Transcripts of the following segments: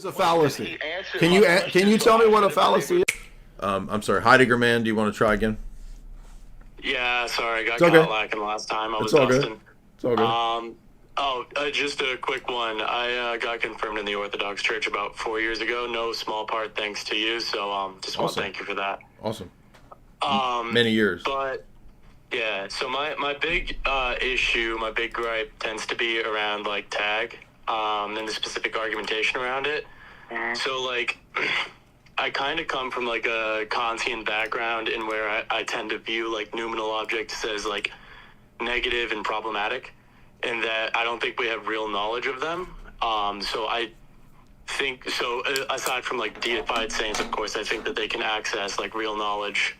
It's a fallacy. Can you tell me what a fallacy is? I'm sorry, Heidegger man. Do you want to try again? Yeah, sorry, I got It's okay. caught lacking last time. I was It's all Dustin. good. It's all good. Just a quick one. I got confirmed in the Orthodox Church about 4 years ago. No small part thanks to you. So just want to thank you for that. Awesome. Many years. But yeah, so my big issue, my big gripe tends to be around like tag, and the specific argumentation around it. Mm-hmm. So like, I kind of come from like a Kantian background in where I tend to view like noumenal objects as like negative and problematic, and that I don't think we have real knowledge of them. So I think, so aside from like deified saints, of course, I think that they can access like real knowledge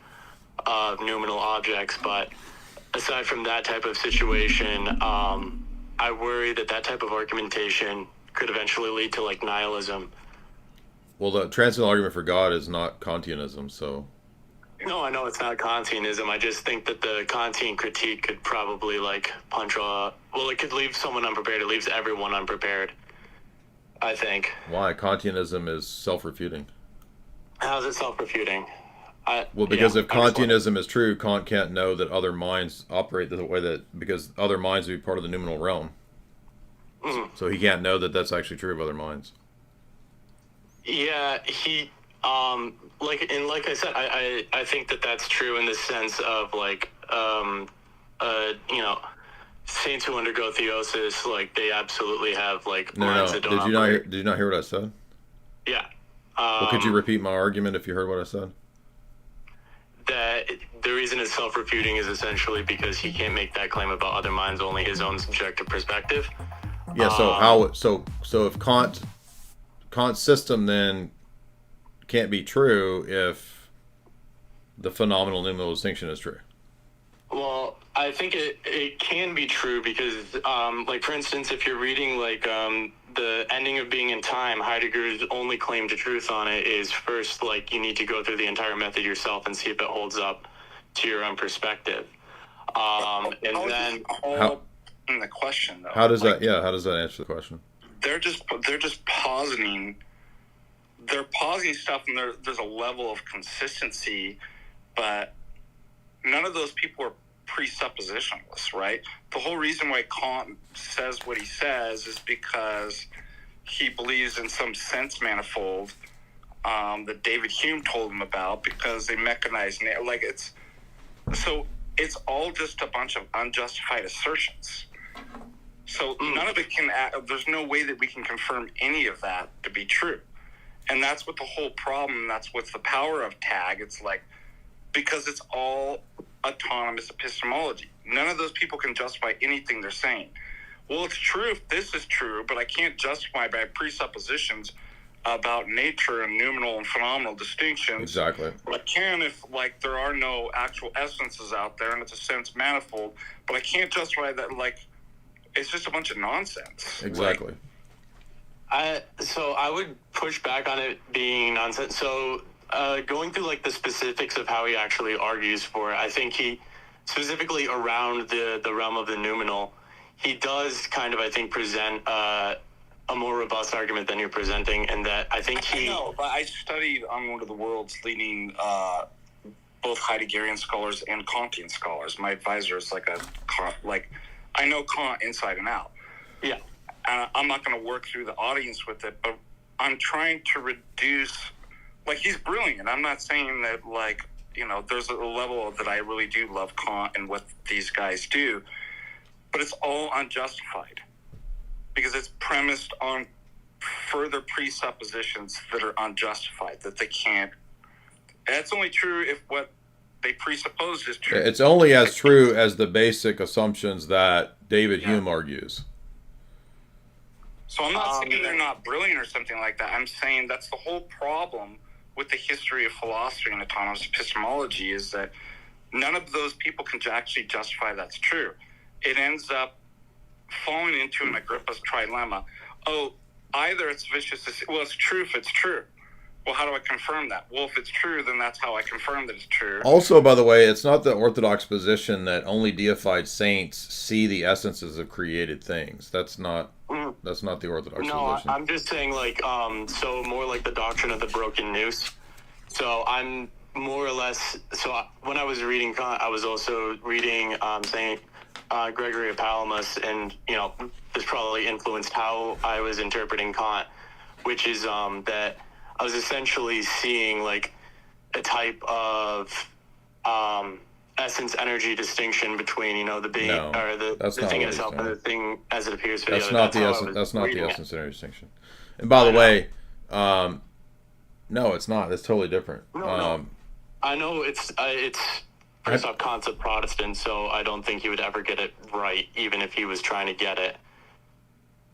of noumenal objects. But aside from that type of situation, I worry that that type of argumentation could eventually lead to like nihilism. Well, the transcendental argument for God is not Kantianism, so... No, I know it's not Kantianism. I just think that the Kantian critique could probably, like, it could leave someone unprepared. It leaves everyone unprepared, I think. Why? Kantianism is self-refuting. How's it self-refuting? Well, because if Kantianism is true, Kant can't know that other minds operate the way that... Because other minds would be part of the noumenal realm. Mm. So he can't know that that's actually true of other minds. Yeah, like I said, I think that that's true in the sense of like, saints who undergo theosis, like they absolutely have like minds that don't operate. Did you not hear what I said? Yeah. Well, could you repeat my argument if you heard what I said? That the reason it's self-refuting is essentially because he can't make that claim about other minds, only his own subjective perspective. Yeah. So if Kant's system then can't be true if the phenomenal noumenal distinction is true. Well, I think it can be true because, like, for instance, if you're reading, like, the ending of Being in Time, Heidegger's only claim to truth on it is first, like, you need to go through the entire method yourself and see if it holds up to your own perspective. In the question, though. How does that answer the question? They're just positing. They're positing stuff, and there's a level of consistency, but none of those people are presuppositionalists, right? The whole reason why Kant says what he says is because he believes in some sense manifold that David Hume told him about, because they mechanized it's all just a bunch of unjustified assertions. So none of it there's no way that we can confirm any of that to be true. And that's what the whole problem, that's what's the power of tag. It's like, because it's all autonomous epistemology. None of those people can justify anything they're saying. Well, it's true if this is true, but I can't justify by presuppositions about nature and noumenal and phenomenal distinctions. Exactly. I can if, like, there are no actual essences out there and it's a sense manifold, but I can't justify that, like, it's just a bunch of nonsense. Exactly. So I would push back on it being nonsense. So going through like the specifics of how he actually argues for it, I think he specifically around the realm of the noumenal, he does kind of, I think, present a more robust argument than you're presenting, and that I think I know, but I studied on one of the world's leading both Heideggerian scholars and Kantian scholars. My advisor is I know Kant inside and out. Yeah. I'm not going to work through the audience with it, but I'm trying to reduce, like, he's brilliant. I'm not saying that, like, there's a level that I really do love Kant and what these guys do, but it's all unjustified because it's premised on further presuppositions that are unjustified, that they can't. And it's only true if what they presuppose is true. It's only as true as the basic assumptions that David Hume argues. So I'm not saying they're not brilliant or something like that. I'm saying that's the whole problem with the history of philosophy and autonomous epistemology, is that none of those people can actually justify that's true. It ends up falling into an Agrippa's trilemma. Oh, either it's vicious, it's true if it's true. Well, how do I confirm that? Well, if it's true, then that's how I confirm that it's true. Also, by the way, it's not the Orthodox position that only deified saints see the essences of created things. That's not That's not the Orthodox No, position. I'm just saying, like, so more like the doctrine of the broken noose. So I'm more or less, when I was reading Kant, I was also reading St. Gregory of Palamas, and, this probably influenced how I was interpreting Kant, which is that I was essentially seeing, like, a type of essence energy distinction between the being or the thing itself and the thing as it appears for that's the not other. the essence. That's not the essence energy distinction. And by the way, no, it's not. It's totally different. No. I know it's first off, Kant's a Protestant, so I don't think he would ever get it right, even if he was trying to get it.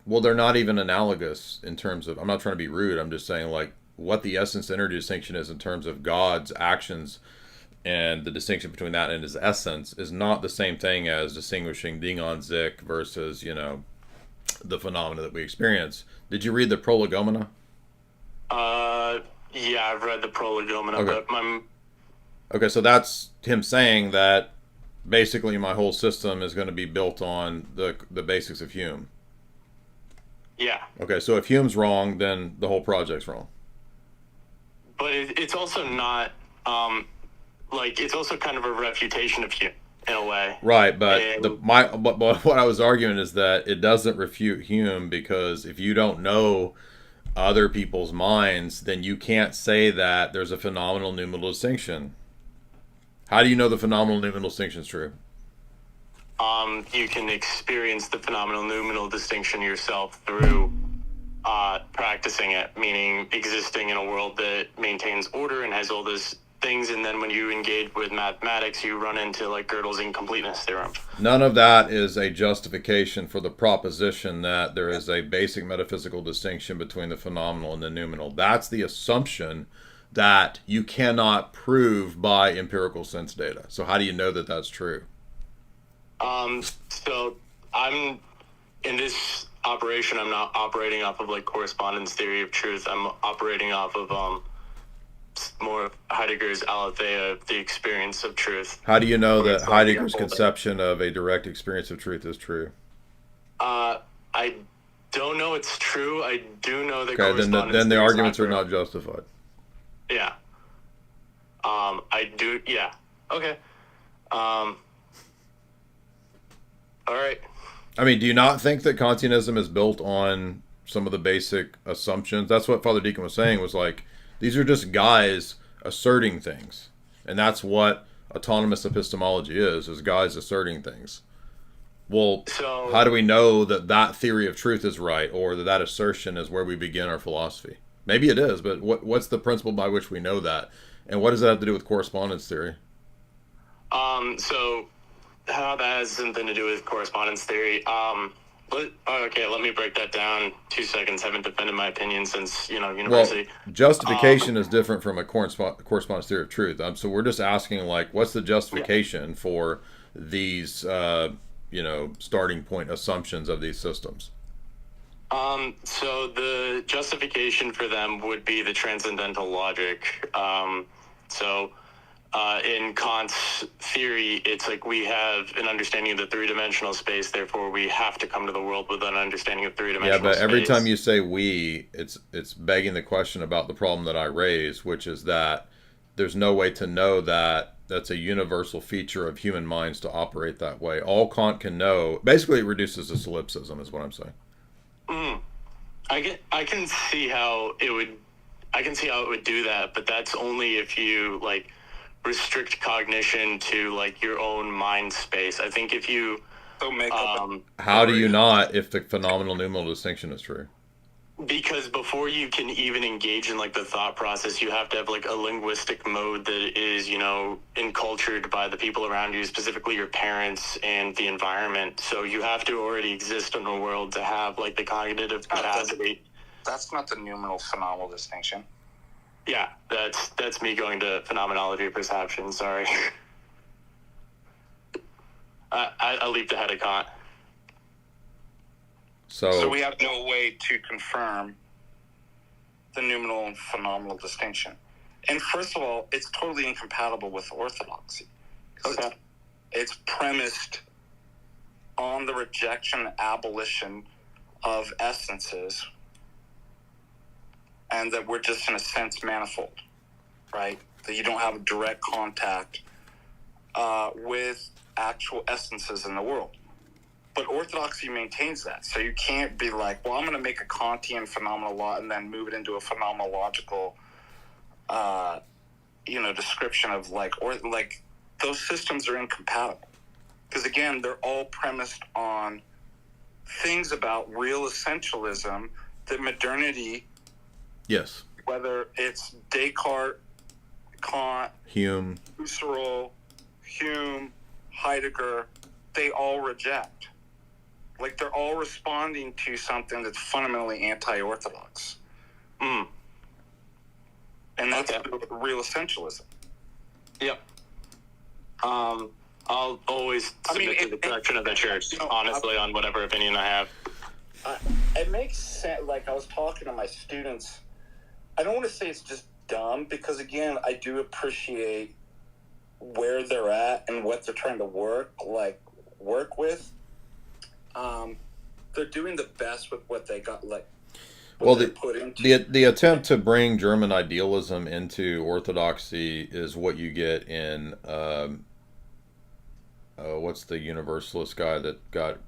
Well, they're not even analogous in terms of. I'm not trying to be rude. I'm just saying, like, what the essence energy distinction is in terms of God's actions. And the distinction between that and his essence is not the same thing as distinguishing Ding on Zik versus, the phenomena that we experience. Did you read the Prolegomena? Yeah, I've read the Prolegomena, okay. But Okay, so that's him saying that basically my whole system is going to be built on the basics of Hume. Yeah. Okay, so if Hume's wrong, then the whole project's wrong. But it's also not... it's also kind of a refutation of Hume in a way. Right, but but what I was arguing is that it doesn't refute Hume, because if you don't know other people's minds, then you can't say that there's a phenomenal numinal distinction. How do you know the phenomenal numinal distinction is true? You can experience the phenomenal numinal distinction yourself through practicing it, meaning existing in a world that maintains order and has all this things, and then when you engage with mathematics, you run into like Gödel's incompleteness theorem. None of that is a justification for the proposition that there is a basic metaphysical distinction between the phenomenal and the noumenal. That's the assumption that you cannot prove by empirical sense data. So how do you know that that's true? So I'm in this operation, I'm not operating off of like correspondence theory of truth. I'm operating off of more of Heidegger's aletheia, the experience of truth. How do you know that Heidegger's conception of a direct experience of truth is true? I don't know it's true. I do know that correspondence then the arguments are not justified. Yeah. I do, yeah. Okay. All right. I mean, do you not think that Kantianism is built on some of the basic assumptions? That's what Father Deacon was saying, was like, these are just guys asserting things. And that's what autonomous epistemology is guys asserting things. Well, so, how do we know that that theory of truth is right, or that assertion is where we begin our philosophy? Maybe it is, but what's the principle by which we know that? And what does that have to do with correspondence theory? So how that has something to do with correspondence theory. Okay, let me break that down. 2 seconds. Haven't defended my opinion since, university. Well, justification is different from a correspondence theory of truth. So we're just asking, like, what's the justification for these, starting point assumptions of these systems? So the justification for them would be the transcendental logic. In Kant's theory, it's like we have an understanding of the three-dimensional space, therefore we have to come to the world with an understanding of three-dimensional space. Yeah, but every time you say we, it's begging the question about the problem that I raised, which is that there's no way to know that that's a universal feature of human minds to operate that way. All Kant can know, basically it reduces to solipsism, is what I'm saying. I can see how it would do that, but that's only if you like restrict cognition to like your own mind space. I think if you how do you not if the phenomenal numinal distinction is true? Because before you can even engage in like the thought process, you have to have like a linguistic mode that is, encultured by the people around you, specifically your parents and the environment. So you have to already exist in the world to have like the cognitive capacity. That's not the numinal phenomenal distinction. Yeah, that's me going to phenomenology of perception. Sorry. I leaped ahead of Kant. So we have no way to confirm the numinal and phenomenal distinction. And first of all, it's totally incompatible with orthodoxy. Okay. It's premised on the rejection and abolition of essences, and that we're just in a sense manifold, right? That you don't have a direct contact with actual essences in the world. But Orthodoxy maintains that. So you can't be like, well, I'm going to make a Kantian phenomenology and then move it into a phenomenological, description of those systems are incompatible. Because again, they're all premised on things about real essentialism that modernity, yes, whether it's Descartes, Kant, Hume, Husserl, Hume, Heidegger, they all reject. Like, they're all responding to something that's fundamentally anti-Orthodox. And that's real essentialism. Yep. I'll always submit to the direction of the church, honestly, on whatever opinion I have. It makes sense. Like, I was talking to my students. I don't want to say it's just dumb, because, again, I do appreciate where they're at and what they're trying to work with. They're doing the best with what they got, the attempt to bring German idealism into Orthodoxy is what you get in what's the Universalist guy that got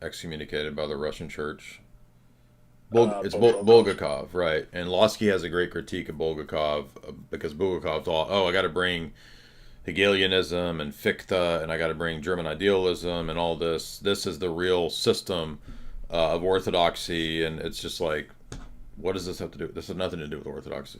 excommunicated by the Russian church? It's Bulgakov, right? And Losky has a great critique of Bulgakov because Bulgakov thought, I got to bring Hegelianism and Fichte, and I got to bring German idealism and all this. This is the real system of Orthodoxy, and it's just like, what does this have to do? This has nothing to do with Orthodoxy.